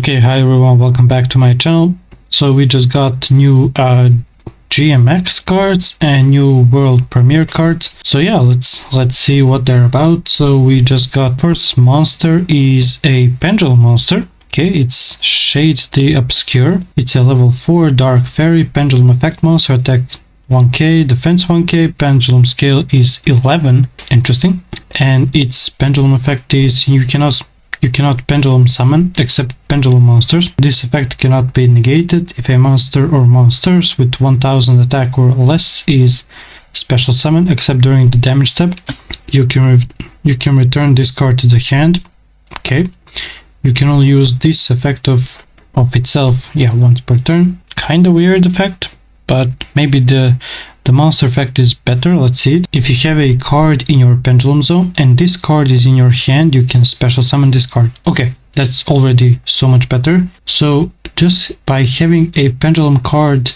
Okay, hi everyone, welcome back to my channel. So we just got new GMX cards and new world premiere cards. So yeah, let's see what they're about. So we just got first monster is a pendulum monster. Okay, it's Shade the Obscure. It's a level 4 dark fairy pendulum effect monster, attack 1k, defense 1k, pendulum scale is 11. Interesting. And its pendulum effect is you cannot pendulum summon except pendulum monsters. This effect cannot be negated if a monster or monsters with 1000 attack or less is special summon, except during the damage step. You can return this card to the hand. Okay. You can only use this effect of itself, yeah, once per turn. Kinda weird effect, but maybe the monster effect is better. Let's see it. If you have a card in your pendulum zone and this card is in your hand, you can special summon this card. Okay, that's already so much better. So just by having a pendulum card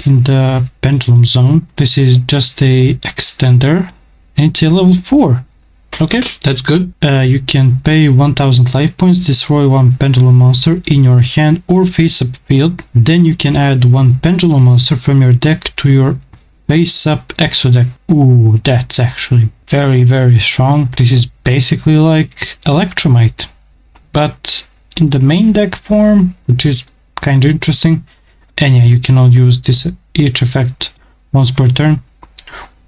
in the pendulum zone, this is just a extender and it's a level 4. Okay, that's good. You can pay 1000 life points, destroy one pendulum monster in your hand or face-up field. Then you can add one pendulum monster from your deck to your face-up extra deck. Ooh, that's actually very, very strong. This is basically like Electromite, but in the main deck form, which is kind of interesting. And yeah, you can all use this each effect once per turn.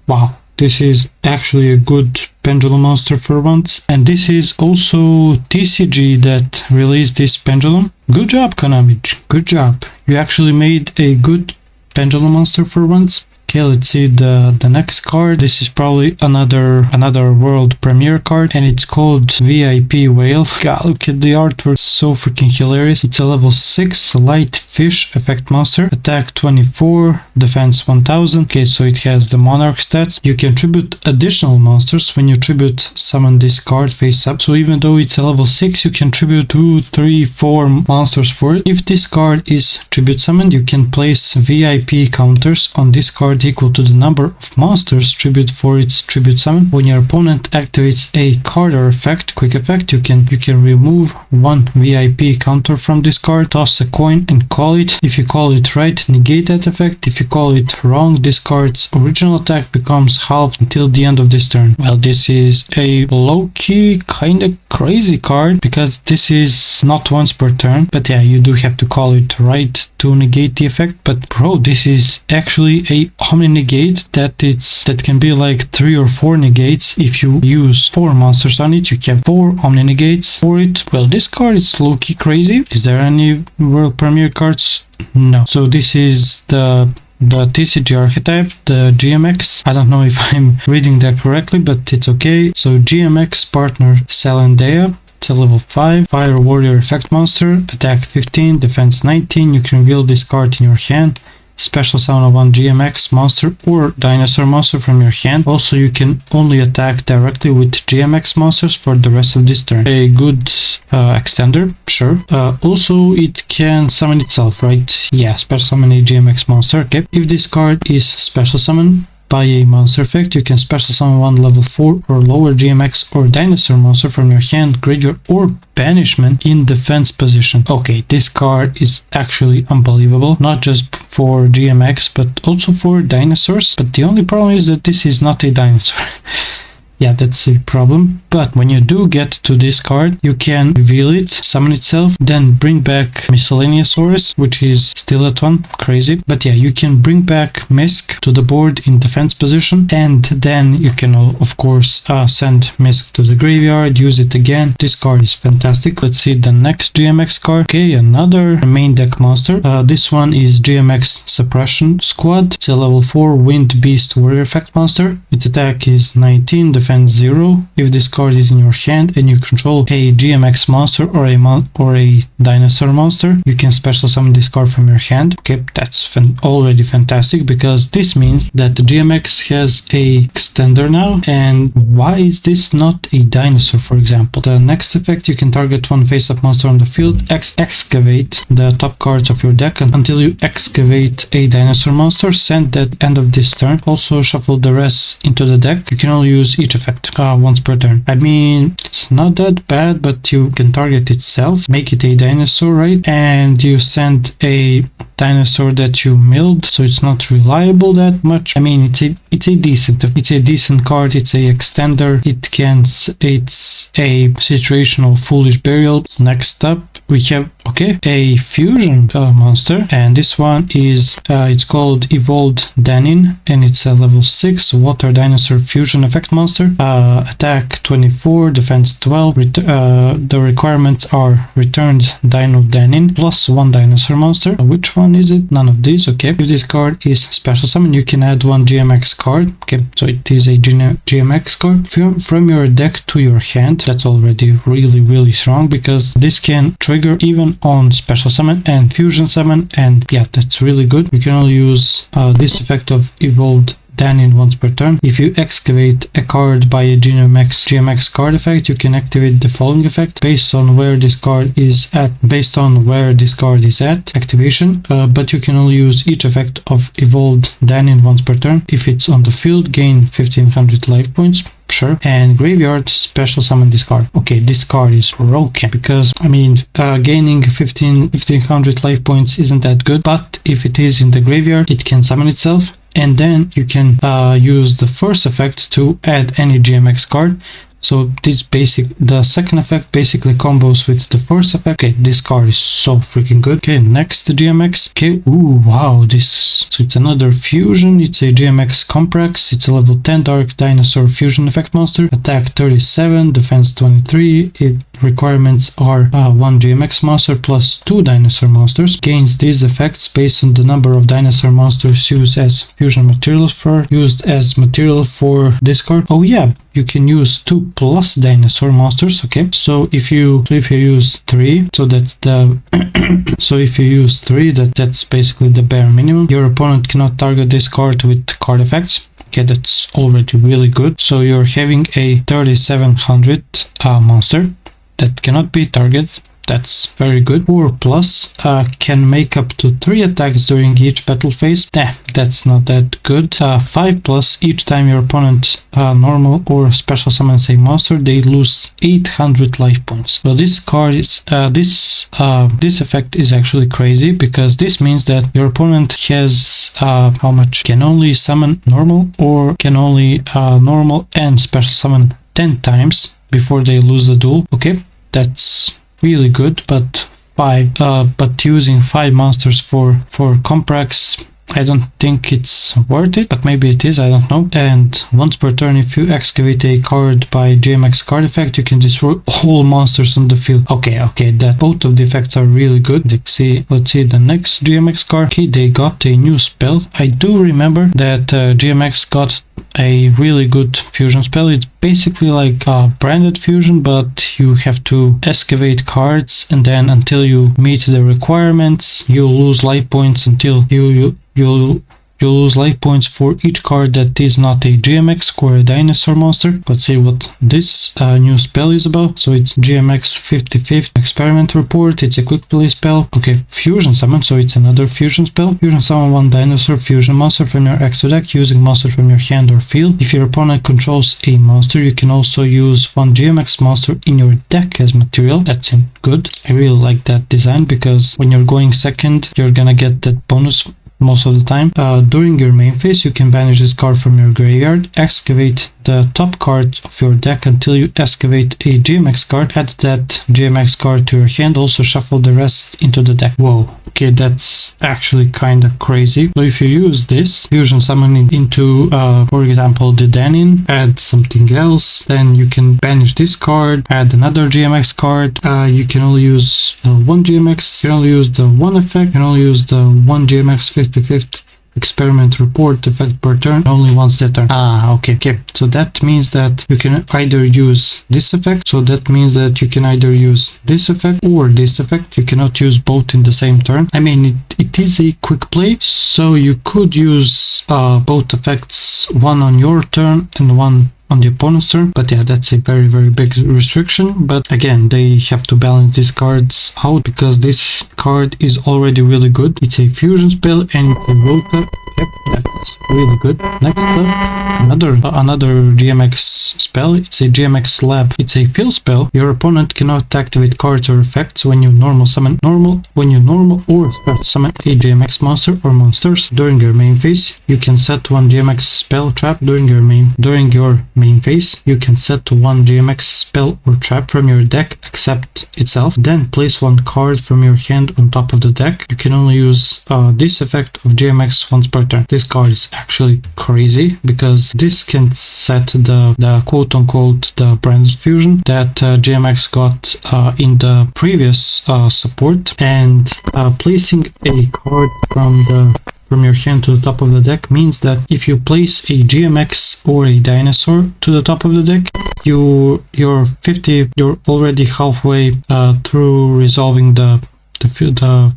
Wow. This is actually a good pendulum monster for once. And this is also TCG that released this pendulum. Good job, Konami. Good job. You actually made a good pendulum monster for once. Okay, let's see the next card. This is probably another world premiere card, and it's called VIP Whale. God, look at the artwork, so freaking hilarious. It's a level 6 light fish effect monster, attack 24, defense 1000. Okay, so it has the monarch stats. You can tribute additional monsters when you tribute summon this card face up. So even though it's a level 6, you can tribute 2, 3, 4 monsters for it. If this card is tribute summoned, you can place VIP counters on this card equal to the number of monsters tribute for its tribute summon. When your opponent activates a card or effect, quick effect, you can remove one VIP counter from this card, toss a coin and call it. If you call it right, negate that effect. If you call it wrong, this card's original attack becomes halved until the end of this turn. Well, this is a low-key kind of crazy card because this is not once per turn, but yeah, you do have to call it right to negate the effect. But bro, this is actually a omni negate that can be like 3 or 4 negates. If you use 4 monsters on it, you have 4 omni negates for it. Well, this card is low-key crazy. Is there any world premiere cards? No. So this is the TCG archetype, the GMX. I don't know if I'm reading that correctly, but it's okay. So GMX partner Salandea. It's a level 5 fire warrior effect monster, attack 15, defense 19. You can reveal this card in your hand, special summon one GMX monster or dinosaur monster from your hand. Also, you can only attack directly with GMX monsters for the rest of this turn. A good extender, sure. Also, it can summon itself, right? Yeah, special summon a GMX monster. Okay. If this card is special summon by a monster effect, you can special summon one level 4 or lower GMX or dinosaur monster from your hand, graveyard, or banishment in defense position. Okay, this card is actually unbelievable, not just for GMX but also for dinosaurs. But the only problem is that this is not a dinosaur. Yeah, that's a problem. But when you do get to this card, you can reveal it, summon itself, then bring back Miscellaneousaurus, which is still at 1. Crazy. But yeah, you can bring back Misk to the board in defense position, and then you can of course send Misk to the graveyard, use it again. This card is fantastic. Let's see the next GMX card. Okay, another main deck monster. This one is GMX Suppression Squad. It's a level 4 Wind Beast Warrior effect monster. Its attack is 19, defense 0. If this card is in your hand and you control a GMX monster or a dinosaur monster, you can special summon this card from your hand. Okay, that's already fantastic because this means that the GMX has a extender now. And why is this not a dinosaur, for example? The next effect, you can target one face-up monster on the field, excavate the top cards of your deck until you excavate a dinosaur monster, send that end of this turn. Also shuffle the rest into the deck. You can only use each effect once per turn. I mean, it's not that bad, but you can target itself, make it a dinosaur, right? And you send a dinosaur that you milled, so it's not reliable that much. I mean, it's a decent card. It's a extender. It's a situational foolish burial. Next up we have a fusion monster, and this one is it's called Evolved Danin, and it's a level 6 water dinosaur fusion effect monster. Attack 24, defense 12. The requirements are returned Dino Danin plus 1 dinosaur monster. Which one is it? None of these. Okay, if this card is special summon, you can add 1 GMX card. Okay, so it is a GMX card from your deck to your hand. That's already really strong, because this can trigger even on special summon and fusion summon, and yeah, that's really good. You can only use this effect of Evolved Danin once per turn. If you excavate a card by a GMX card effect, you can activate the following effect based on where this card is at. Activation, but you can only use each effect of Evolved Danin once per turn. If it's on the field, gain 1500 life points. Sure. And graveyard, special summon this card. Okay, this card is broken, because I mean, gaining 1500 life points isn't that good, but if it is in the graveyard, it can summon itself, and then you can use the first effect to add any GMX card. So the second effect basically combos with the first effect. Okay, this card is so freaking good. Okay, next GMX. Okay, ooh, wow, so it's another fusion. It's a GMX Comprax. It's a level 10 dark dinosaur fusion effect monster. Attack 37, defense 23. Its requirements are 1 GMX monster plus 2 dinosaur monsters. Gains these effects based on the number of dinosaur monsters used as fusion material for this card. Oh yeah, you can use 2 plus dinosaur monsters. Okay, so if you use 3, so that's the that's basically the bare minimum. Your opponent cannot target this card with card effects. Okay, that's already really good. So you're having a 3700 monster that cannot be targeted. That's very good. 4 plus can make up to 3 attacks during each battle phase. That's not that good. 5 plus, each time your opponent normal or special summons a monster, they lose 800 life points. So this card is this effect is actually crazy, because this means that your opponent has how much? Can only summon normal, or can only normal and special summon 10 times before they lose the duel. Okay, that's really good, but using 5 monsters for Comprax, I don't think it's worth it, but maybe it is, I don't know. And once per turn, if you excavate a card by GMX card effect, you can destroy all monsters on the field. Okay, that both of the effects are really good. Let's see the next GMX card. Okay, they got a new spell. I do remember that GMX got a really good fusion spell. It's basically like branded fusion, but you have to excavate cards, and then until you meet the requirements, you lose life points until you'll lose life points for each card that is not a GMX or a dinosaur monster. Let's see what this new spell is about. So it's GMX 55th Experiment Report. It's a quick play spell. Okay, fusion summon, so it's another fusion spell. Fusion summon 1 dinosaur fusion monster from your extra deck using monster from your hand or field. If your opponent controls a monster, you can also use 1 GMX monster in your deck as material. That's good. I really like that design, because when you're going second, you're gonna get that bonus most of the time. During your main phase, you can banish this card from your graveyard, excavate the top card of your deck until you excavate a GMX card, add that GMX card to your hand, also shuffle the rest into the deck. Whoa, okay, that's actually kind of crazy. So if you use this fusion summoning into for example the Danin, add something else, then you can banish this card, add another GMX card. You can only use 1 GMX, you can only use the 1 effect, you can only use the 1 GMX 55th Experiment Report effect per turn, only once that turn. Okay. So that means that you can either use this effect. So that means that you can either use this effect or this effect. You cannot use both in the same turn. I mean, it is a quick play, so you could use both effects, one on your turn and one on the opponent's turn. But yeah, that's a very big restriction. But again, they have to balance these cards out because this card is already really good. It's a fusion spell and it's a rota. Yep, that's really good. Next up, another GMX spell. It's a GMX slab. It's a fill spell. Your opponent cannot activate cards or effects when you normal or special summon a GMX monster or monsters during your main phase. You can set one GMX spell trap during your main phase. You can set one GMX spell or trap from your deck except itself. Then place one card from your hand on top of the deck. You can only use this effect of GMX once per turn. This card is actually crazy because this can set the quote-unquote the brand fusion that GMX got in the previous support, and placing a card from your hand to the top of the deck means that if you place a GMX or a dinosaur to the top of the deck, you're already halfway through resolving the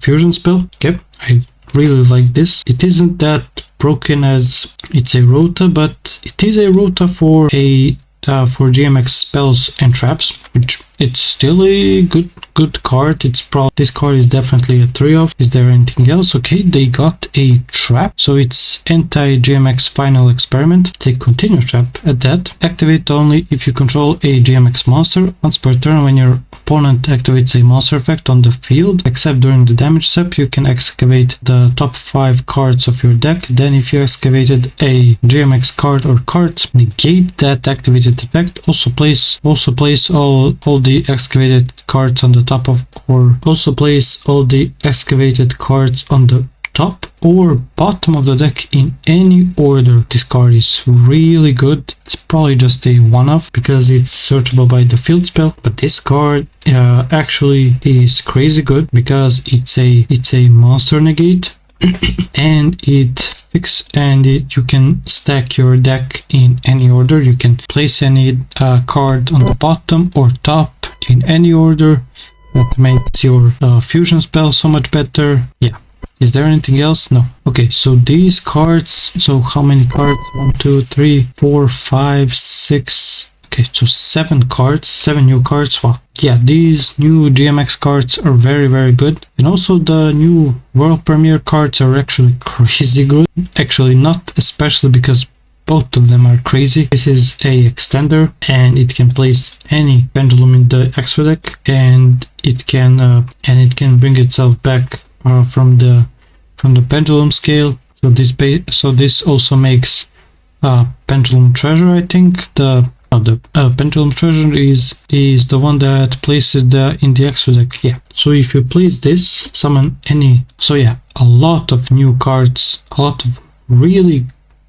fusion spell. Yep, I really like this. It isn't that broken as it's a rota, but it is a rota for GMX spells and traps, which it's still a good card. This card is definitely a 3 of. Is there anything else? Okay, they got a trap, so it's anti-GMX final experiment. It's a continuous trap at that. Activate only if you control a GMX monster. Once per turn, when your opponent activates a monster effect on the field, except during the damage step, you can excavate the top 5 cards of your deck. Then if you excavated a GMX card or cards, negate that activated effect. Also place all the excavated cards on the top of, or also place all the excavated cards on the top or bottom of the deck in any order. This card is really good. It's probably just a one-off because it's searchable by the field spell, but this card actually is crazy good because it's a monster negate and you can stack your deck in any order. You can place any card on the bottom or top in any order. That makes your fusion spell so much better. Yeah. Is there anything else? No. Okay, so these cards, so how many cards? 1, 2, 3, 4, 5, 6. Okay, so 7 cards, 7 new cards. Wow. Yeah, these new GMX cards are very good. And also the new world premiere cards are actually crazy good. Actually, not especially because both of them are crazy. This is a extender and it can place any pendulum in the extra deck, and it can bring itself back from the pendulum scale. So this also makes pendulum treasure. I think the pendulum treasure is the one that places in the extra deck. Yeah. So if you place this, summon any. So yeah, a lot of new cards, a lot of really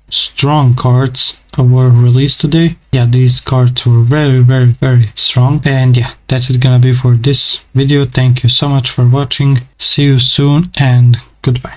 strong cards were released today. Yeah, these cards were very strong. And yeah, that's it gonna be for this video. Thank you so much for watching. See you soon and goodbye.